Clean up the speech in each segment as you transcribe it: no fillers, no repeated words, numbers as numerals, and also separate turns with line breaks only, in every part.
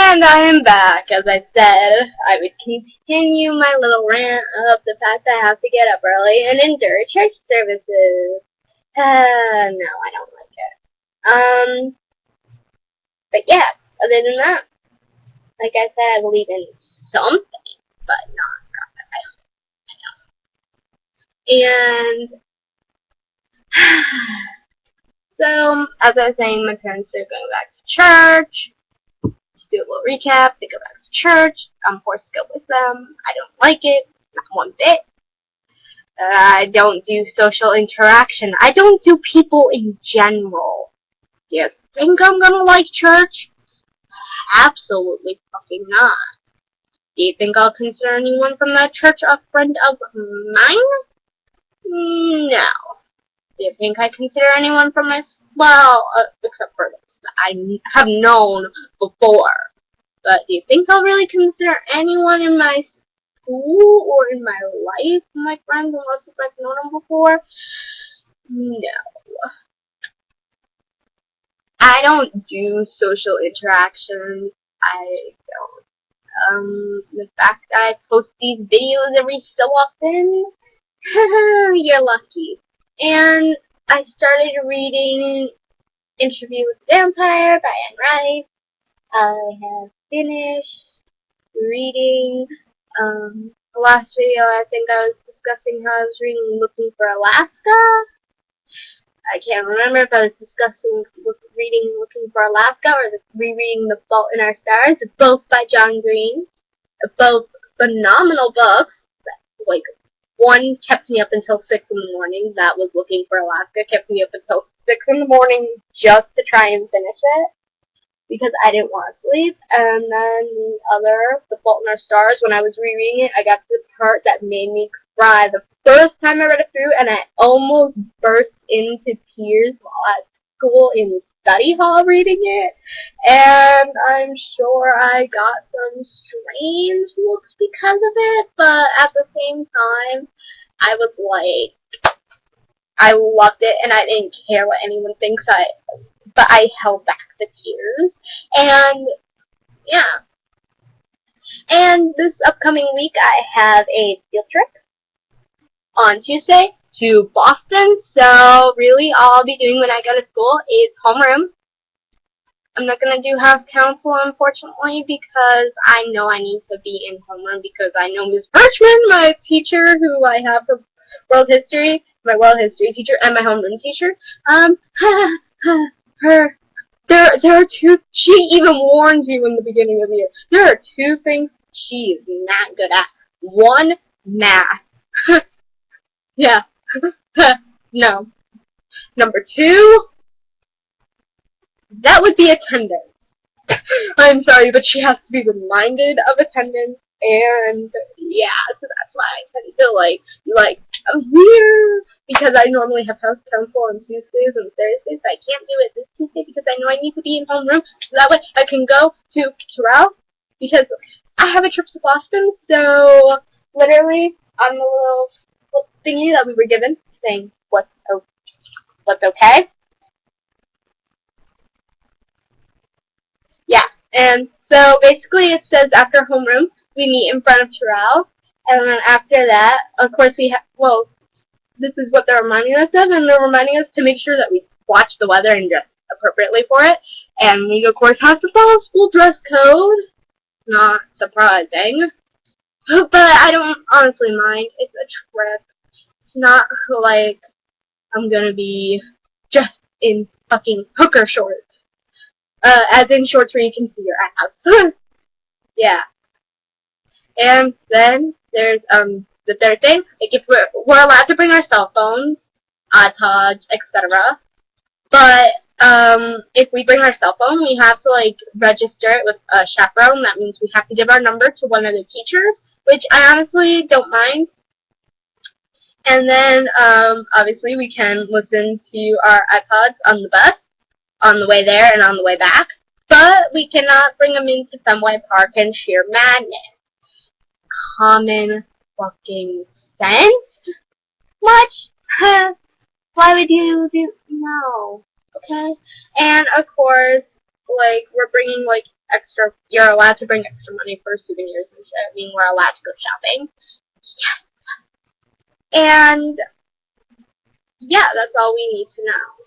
And I am back. As I said, I would continue my little rant of the fact I have to get up early and endure church services. No, I don't like it. But yeah, other than that, like I said, I believe in something, but not God. And so, as I was saying, my parents are going back to church. Just do a little recap. They go back to church. I'm forced to go with them. I don't like it, not one bit. I don't do social interaction. I don't do people in general. Do you think I'm gonna like church? Absolutely fucking not. Do you think I'll consider anyone from that church a friend of mine? No. Do you think I consider anyone from my... Well, except for those that I have known before. But do you think I'll really consider anyone in my school or in my life my friends unless if I've known them before? No. I don't do social interaction. I don't. The fact that I post these videos every so often, you're lucky. And I started reading Interview with the Vampire by Anne Rice. I have finished reading the last video. I think I was discussing how I was reading Looking for Alaska. I can't remember if I was discussing reading Looking for Alaska or rereading The Fault in Our Stars, both by John Green. Both phenomenal books. Like, one kept me up until 6 in the morning. That was Looking for Alaska. Kept me up until 6 in the morning just to try and finish it because I didn't want to sleep. And then the other, The Fault in Our Stars, when I was rereading it, I got to the part that made me cry the first time I read it through, and I almost burst into tears while at school in study hall reading it. And I'm sure I got some strange looks because of it, but at the same time, I was like, I loved it, and I didn't care what anyone thinks. But I held back the tears, and yeah. And this upcoming week, I have a field trip on Tuesday to Boston. So really, all I'll be doing when I go to school is homeroom. I'm not going to do house council, unfortunately, because I know I need to be in homeroom because I know Ms. Birchman, my teacher, who I have for world history, my world history teacher, and my homeroom teacher. There are two, she even warns you in the beginning of the year. There are two things she is not good at. One, math. Yeah. No. Number two, that would be attendance. I'm sorry, but she has to be reminded of attendance, and yeah, so that's why I tend to like I'm here because I normally have house council on Tuesdays and Thursdays. I can't do it this Tuesday because I know I need to be in homeroom, so that way I can go to Terrell because I have a trip to Boston. So literally on the little thingy that we were given saying what's okay. Yeah, and so basically it says after homeroom, we meet in front of Terrell, and then after that, of course, this is what they're reminding us of, and they're reminding us to make sure that we watch the weather and dress appropriately for it, and we, of course, have to follow school dress code. Not surprising, but I don't honestly mind. It's a trip. It's not like I'm gonna be just in fucking hooker shorts. As in shorts where you can see your ass. Yeah. And then there's the third thing, like if we're allowed to bring our cell phones, iPods, etc. But if we bring our cell phone, we have to like register it with a chaperone. That means we have to give our number to one of the teachers, which I honestly don't mind. And then obviously we can listen to our iPods on the bus, on the way there and on the way back. But we cannot bring them into Fenway Park and sheer madness. Common fucking sense? Much? Why would you do? No. Okay? And of course, like, we're bringing, like, extra, you're allowed to bring extra money for souvenirs and shit. I mean, we're allowed to go shopping. And, yeah, that's all we need to know.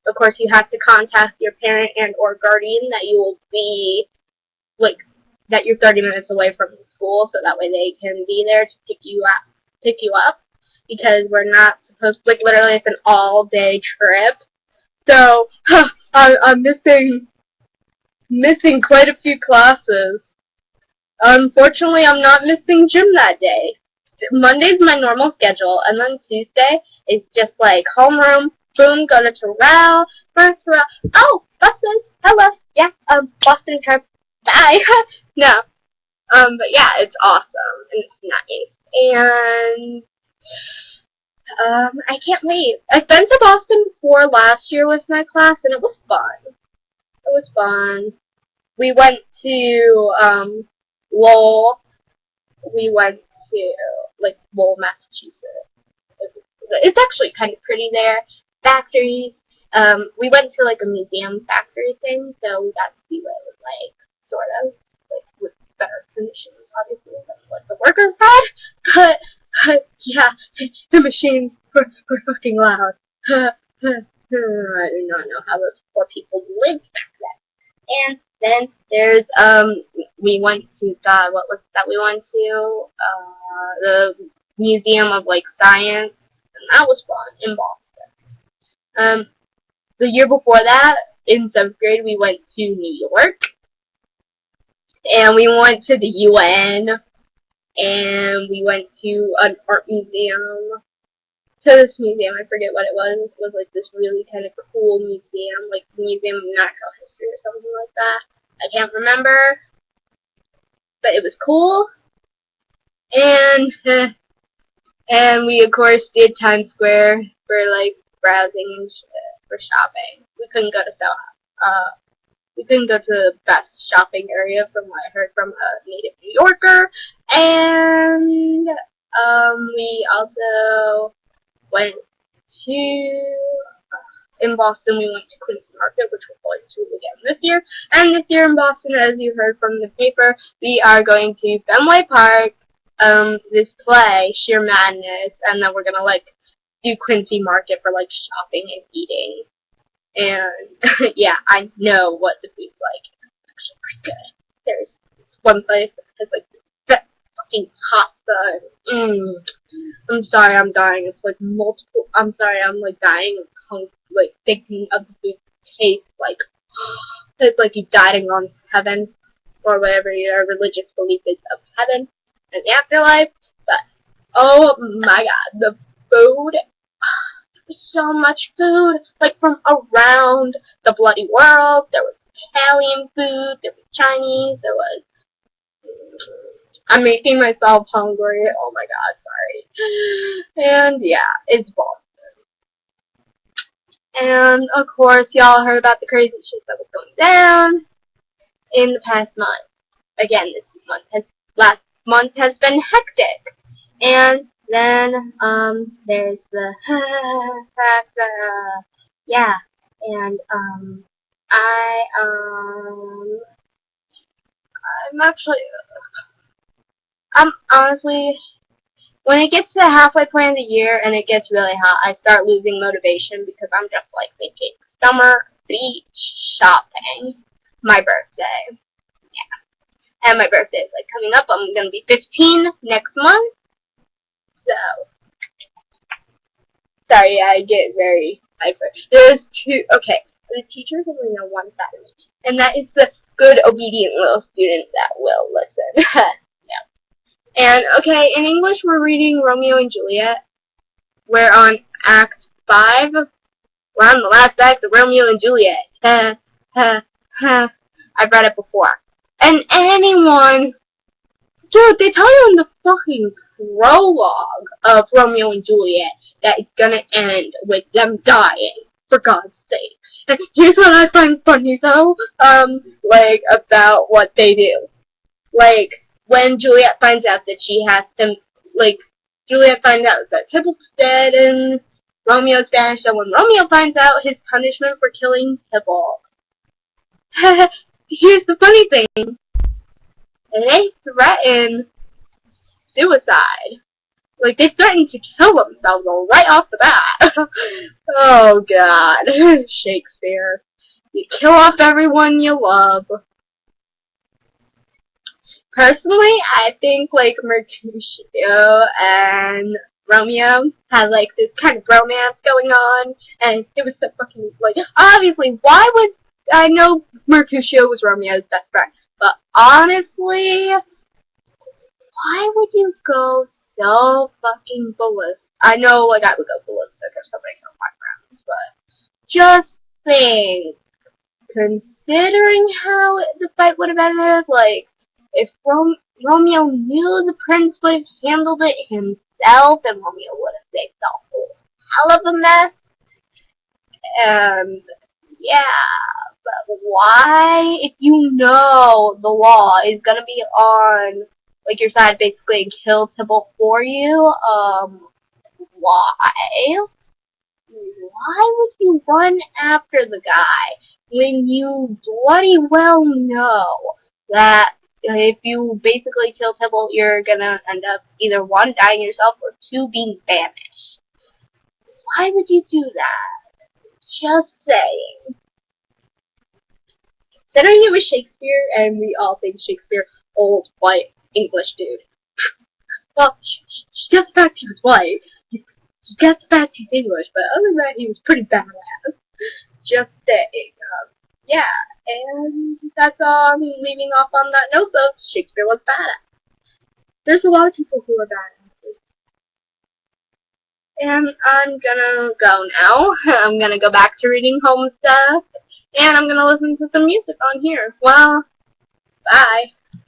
Of course, you have to contact your parent and or guardian that you will be, like, that you're 30 minutes away from the school, so that way they can be there to pick you up, because we're not supposed, like, literally it's an all-day trip. So, I'm missing quite a few classes. Unfortunately, I'm not missing gym that day. Monday's my normal schedule, and then Tuesday is just like homeroom, boom, go to Terrell, oh, Boston, hello, yeah, Boston trip, bye. No, but yeah, it's awesome, and it's nice, and, I can't wait. I've been to Boston before last year with my class, and it was fun. It was fun. We went to, Lowell. We went to, like, Lowell, Massachusetts. It's actually kind of pretty there. Factories. We went to, like, a museum factory thing, so we got to see what it was like, sort of, like, with better conditions, obviously, than what the workers had. But yeah, the machines were fucking loud. I do not know how those poor people lived back then. And then there's, we went to, God, what was that we went to? The Museum of, like, Science, and that was fun in Boston. The year before that, in 7th grade, we went to New York, and we went to the UN, and we went to an art museum. To this museum, I forget what it was. It was like this really kind of cool museum, like the Museum of Natural History or something like that. I can't remember, but it was cool. And we of course did Times Square for like browsing and shit, for shopping. We couldn't go to Soho. We couldn't go to the best shopping area from what I heard from a native New Yorker. And we also went to, in Boston, we went to Quincy Market, which we're going to again this year. And this year in Boston, as you heard from the paper, we are going to Fenway Park, this play, Sheer Madness, and then we're gonna, like, do Quincy Market for, like, shopping and eating. And, yeah, I know what the food's like. It's actually pretty good. There's this one place that has, like, that fucking pasta. I'm sorry, I'm dying. It's, like, multiple, I'm sorry, I'm, like, dying of like, thinking of the food taste, like, it's like you dying on heaven, or whatever your religious belief is of heaven and the afterlife. But, oh my god, the food, so much food, like, from around the bloody world. There was Italian food, there was Chinese, there was, I'm making myself hungry, oh my god, sorry. And yeah, it's Boston. And of course, y'all heard about the crazy shit that was going down in the past month. Again, last month has been hectic. And then, there's the fact that, yeah, and, I'm honestly, when it gets to the halfway point of the year and it gets really hot, I start losing motivation because I'm just, like, thinking, summer, beach, shopping, my birthday. Yeah. And my birthday is, like, coming up. I'm gonna be 15 next month. So, sorry, I get very hyper. There's two, okay, the teachers only know one side of me, and that is the good, obedient little student that will listen. Yeah. And, okay, in English we're reading Romeo and Juliet. We're on Act 5. We're on the last act of Romeo and Juliet. I've read it before. And anyone, dude, they tell you in the fucking prologue of Romeo and Juliet that it's gonna end with them dying, for God's sake. And here's what I find funny though, like, about what they do. Like, when Juliet finds out that she has to, like, Juliet finds out that Tybalt's dead and Romeo's vanished, and when Romeo finds out his punishment for killing Tybalt, Here's the funny thing. They threaten suicide. Like, they threatened to kill themselves right off the bat. Oh, God. Shakespeare. You kill off everyone you love. Personally, I think, like, Mercutio and Romeo had, like, this kind of romance going on, and it was so fucking, like, obviously, why would, I know Mercutio was Romeo's best friend, but honestly, why would you go so fucking ballistic? I know, like, I would go ballistic if somebody killed my friends, but just think, considering how the fight would have ended, like, if Romeo knew the prince would have handled it himself, and Romeo would have saved the whole hell of a mess, and yeah, but why, if you know the law is gonna be on, like, your side basically and kill Tybalt for you, why? Why would you run after the guy when you bloody well know that if you basically kill Tybalt, you're gonna end up either one, dying yourself, or two, being banished? Why would you do that? Just saying. Considering it was Shakespeare, and we all think Shakespeare, old, white, English dude. Well, she gets the fact he was white, he gets the fact he's English, but other than that, he was pretty badass. Just saying. Yeah, and that's all. I'm leaving off on that note, though. Shakespeare was badass. There's a lot of people who are badasses. And I'm gonna go now. I'm gonna go back to reading home stuff, and I'm gonna listen to some music on here. Well, bye.